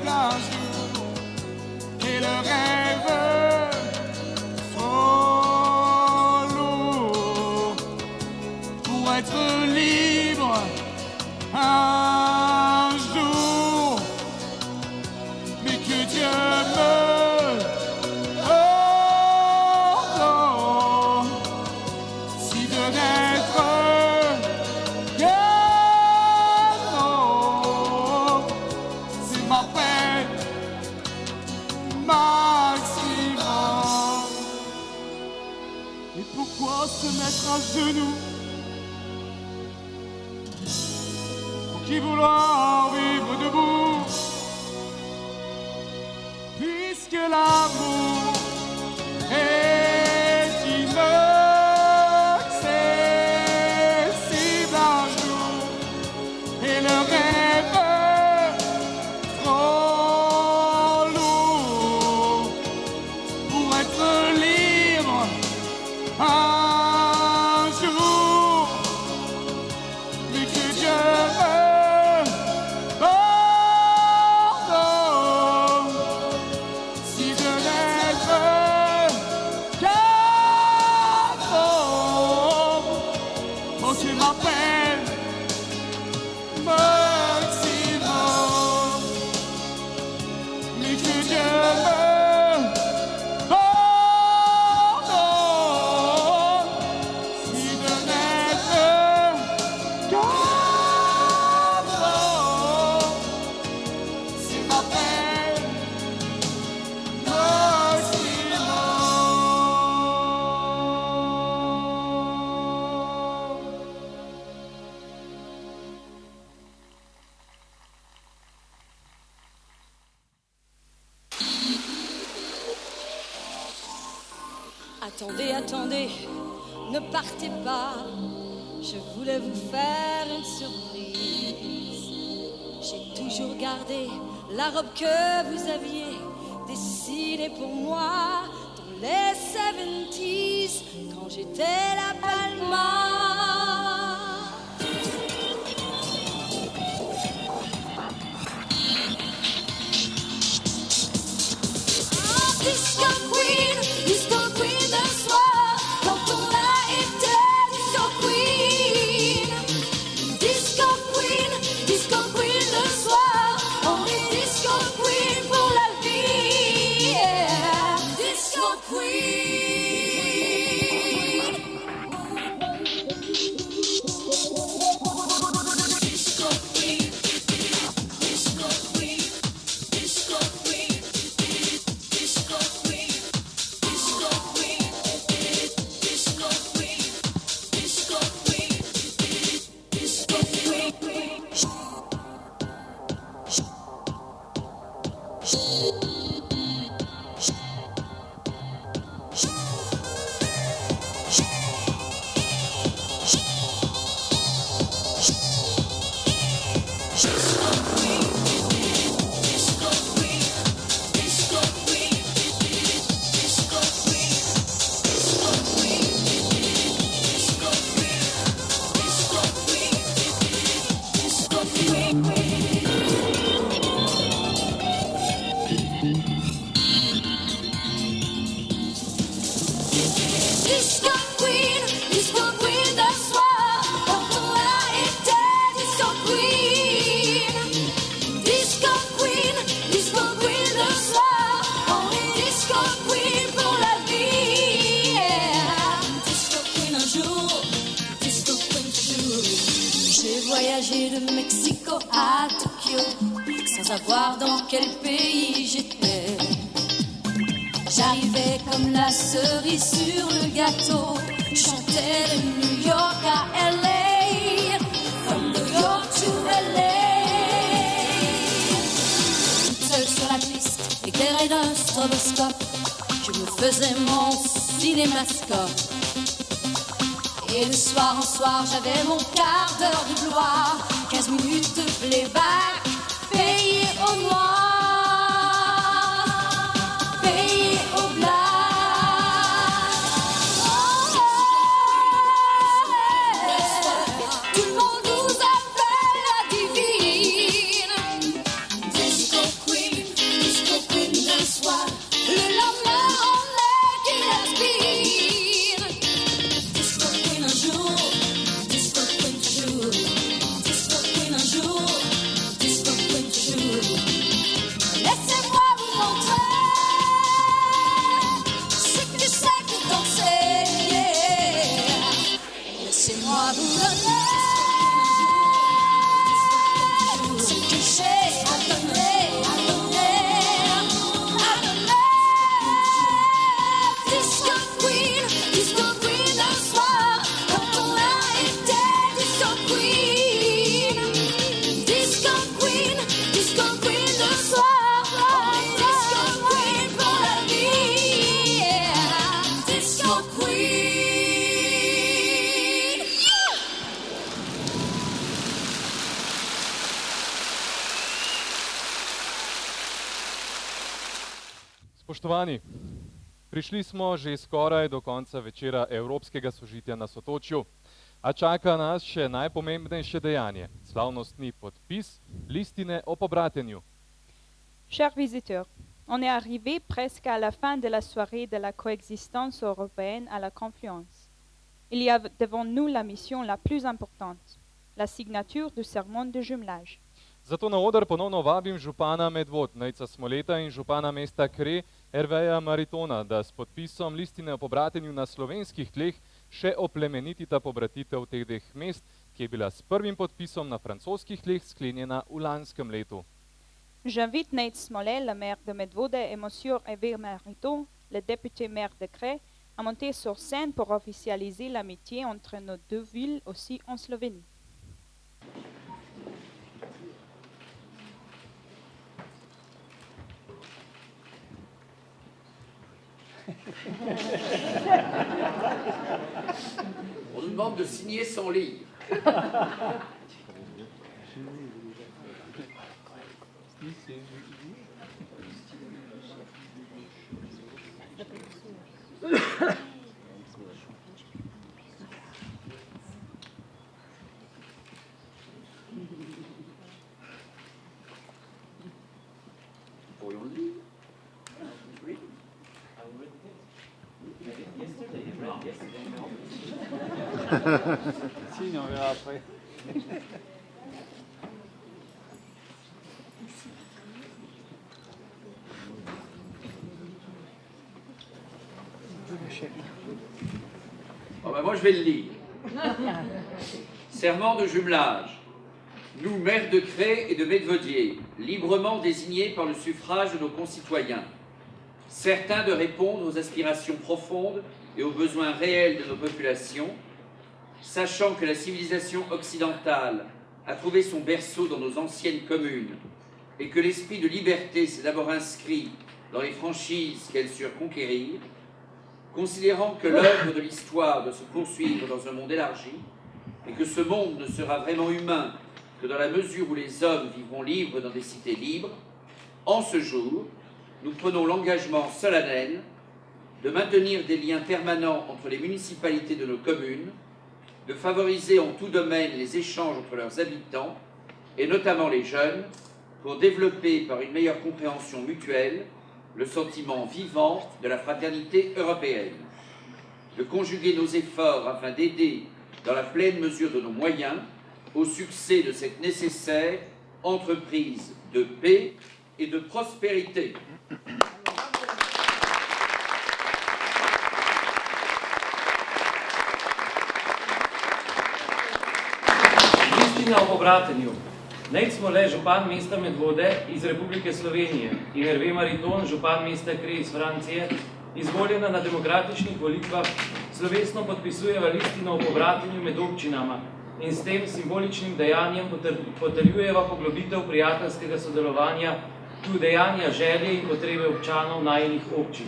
un jour, et le rêve trop lourd pour être libre un jour, mais que Dieu me ordonne si de n'être qu'un homme, c'est ma peine maximum. Et pourquoi se mettre à genoux? Pour qui vouloir vivre debout? Puisque l'amour est inaccessible un jour, et le rêve trop lourd pour être libre un jour, mais que Dieu me pardonne si je n'être qu'un homme. Oh, c'est ma peine maximum, mais que Dieu me pardonne si de n'être qu'un homme. C'est ma peine maximum. Attendez, attendez, ne partez pas. Je voulais vous faire une surprise. J'ai toujours gardé la robe que vous aviez dessinée pour moi dans les 70s quand j'étais la Palma. Disco Queen d'un soir, quand on a été Disco Queen. Disco Queen d'un soir, on est Disco Queen pour la vie. Yeah. Disco Queen. Disco Queen. Disco Queen. Disco Queen. Disco Queen. Disco Queen, Disco Queen, Disco Queen, Disco Queen. Disco Queen, Disco Queen d'un soir, quand on a été Disco Queen. Disco Queen, Disco Queen d'un soir, on est Disco Queen pour la vie. Yeah. Disco Queen un jour, Disco Queen toujours. J'ai voyagé de Mexico à Tokyo, sans savoir dans quel pays j'étais. J'arrivais comme comme la cerise sur le gâteau. Chantais de New York à LA, from New York to LA. Toute seule sur la piste, éclairée d'un stroboscope, je me faisais mon cinémascope. Et de soir en soir, j'avais mon quart d'heure de gloire, 15 minutes de playback, payé au noir. Spoštovani, prišli smo že skoraj do konca večera Evropskega sožitja na Sotočju, a čaka nas še najpomembnejše dejanje, slavnostni podpis listine o pobratenju. Chers visiteurs, on est arrivé presque à la fin de la soirée de la coexistence européenne à la Confluence. Il y a devant nous la mission la plus importante, la signature du serment de jumelage. Zato na oder ponovno vabim župana Medvod, Nejca Smoleta in župana mesta Kre, Herveja Maritona, da s podpisom listine o pobratenju na slovenskih tleh še oplemenitita pobratitev teh dveh mest, ki je bila s prvim podpisom na francoskih tleh sklenjena v lanskem letu. J'invite Nejc Smolet, le maire de Medvode, et monsieur Hervé Mariton, le député maire de Kre, à monter sur scène pour officialiser l'amitié entre nos deux villes aussi en Slovénie. On nous demande de signer son livre. Pourrions le lire. Si, on verra après. Oh ben moi je vais le lire. Serment de jumelage. Nous, maires de Cray et de Medvodier, librement désignés par le suffrage de nos concitoyens, certains de répondre aux aspirations profondes et aux besoins réels de nos populations, sachant que la civilisation occidentale a trouvé son berceau dans nos anciennes communes et que l'esprit de liberté s'est d'abord inscrit dans les franchises qu'elles surent conquérir, considérant que l'œuvre de l'histoire doit se poursuivre dans un monde élargi et que ce monde ne sera vraiment humain que dans la mesure où les hommes vivront libres dans des cités libres, en ce jour, nous prenons l'engagement solennel de maintenir des liens permanents entre les municipalités de nos communes, de favoriser en tout domaine les échanges entre leurs habitants, et notamment les jeunes, pour développer par une meilleure compréhension mutuelle le sentiment vivant de la fraternité européenne, de conjuguer nos efforts afin d'aider, dans la pleine mesure de nos moyens, au succès de cette nécessaire entreprise de paix et de prospérité. Listina o pobratenju. Nejc Smolet, župan mesta Medvode iz Republike Slovenije in Hervé Mariton, župan mesta Kre iz Francije, izvoljena na demokratičnih volitvah, slovesno podpisujeva listino o pobratenju med občinama in s tem simboličnim dejanjem potrjujeva poglobitev prijateljskega sodelovanja, ki udejanja želje in potrebe občanov najinih občin.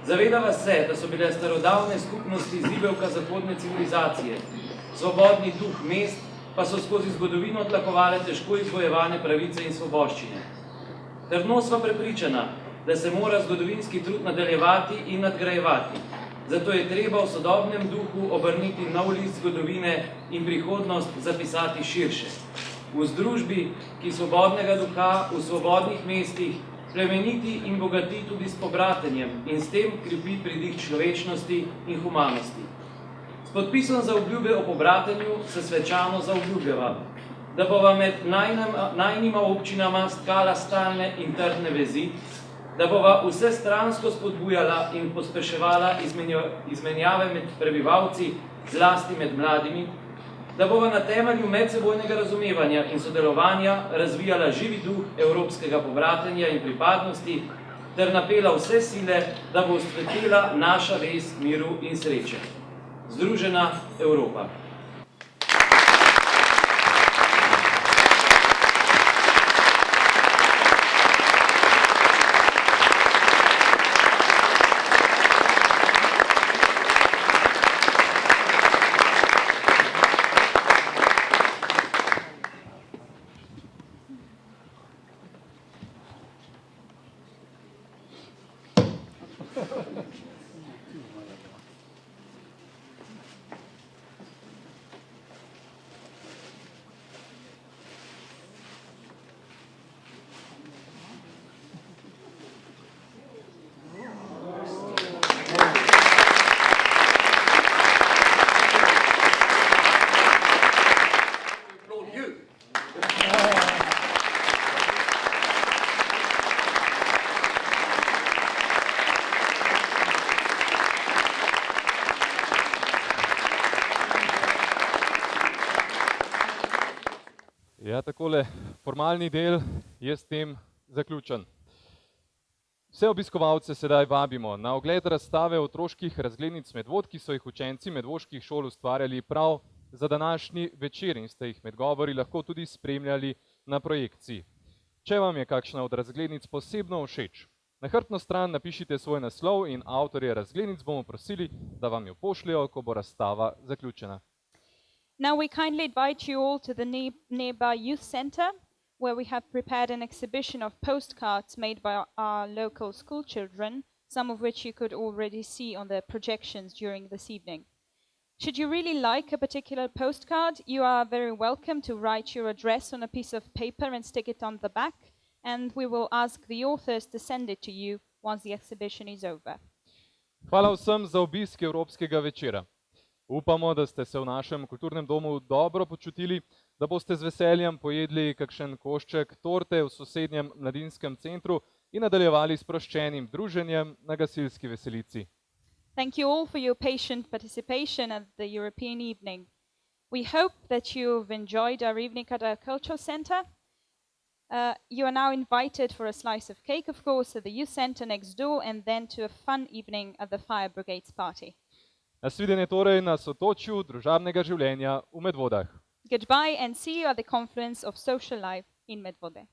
Zavedava se, da so bile starodavne skupnosti zibelka zahodne civilizacije, svobodni duh mest pa so skozi zgodovino tlakovale težko izbojevane pravice in svoboščine. Trdno sva prepričana, da se mora zgodovinski trud nadaljevati in nadgrajevati. Zato je treba v sodobnem duhu obrniti nov list zgodovine in prihodnost zapisati širše. V združbi, ki svobodnega duha v svobodnih mestih plemeniti in bogati tudi s pobratenjem in s tem krepi pridih človečnosti in humanosti. S podpisom za obljube o pobratenju se svečano zaobljubljava, da bova med najnima občinama stkala stalne in trdne vezi, da bova vsestransko spodbujala in pospeševala izmenjave med prebivalci, zlasti med mladimi, da bova na temelju medsebojnega razumevanja in sodelovanja razvijala živi duh evropskega pobratenja in pripadnosti ter napela vse sile, da bo ustvetila naša vez miru in sreče. Združena Evropa. Ja, takole, formalni del je s tem zaključen. Vse obiskovalce sedaj vabimo na ogled razstave otroških razglednic Medvod, ki so jih učenci medvoških šol ustvarjali prav za današnji večer in ste jih med govori lahko tudi spremljali na projekciji. Če vam je kakšna od razglednic posebno všeč, na hrbtno stran napišite svoj naslov in avtorje razglednic bomo prosili, da vam jo pošljejo, ko bo razstava zaključena. Now we kindly invite you all to the nearby youth center, where we have prepared an exhibition of postcards made by our local school children, some of which you could already see on the projections during this evening. Should you really like a particular postcard, you are very welcome to write your address on a piece of paper and stick it on the back, and we will ask the authors to send it to you once the exhibition is over. Hvala vsem za obisk Evropskega večera. Upamo, da ste se v našem kulturnem domu dobro počutili, da boste z veseljem pojedli kakšen košček torte v sosednjem mladinskem centru in nadaljevali s sproščenim druženjem na gasilski veselici. Thank you all for your patient participation at the European evening. We hope that you've enjoyed our evening at our cultural center. You are now invited for a slice of cake, of course, at the youth center next door and then to a fun evening at the Fire Brigades party. Nasvidenje torej na sotočju družabnega življenja v Medvodah. Goodbye and see you at the Confluence of Social Life in Medvode.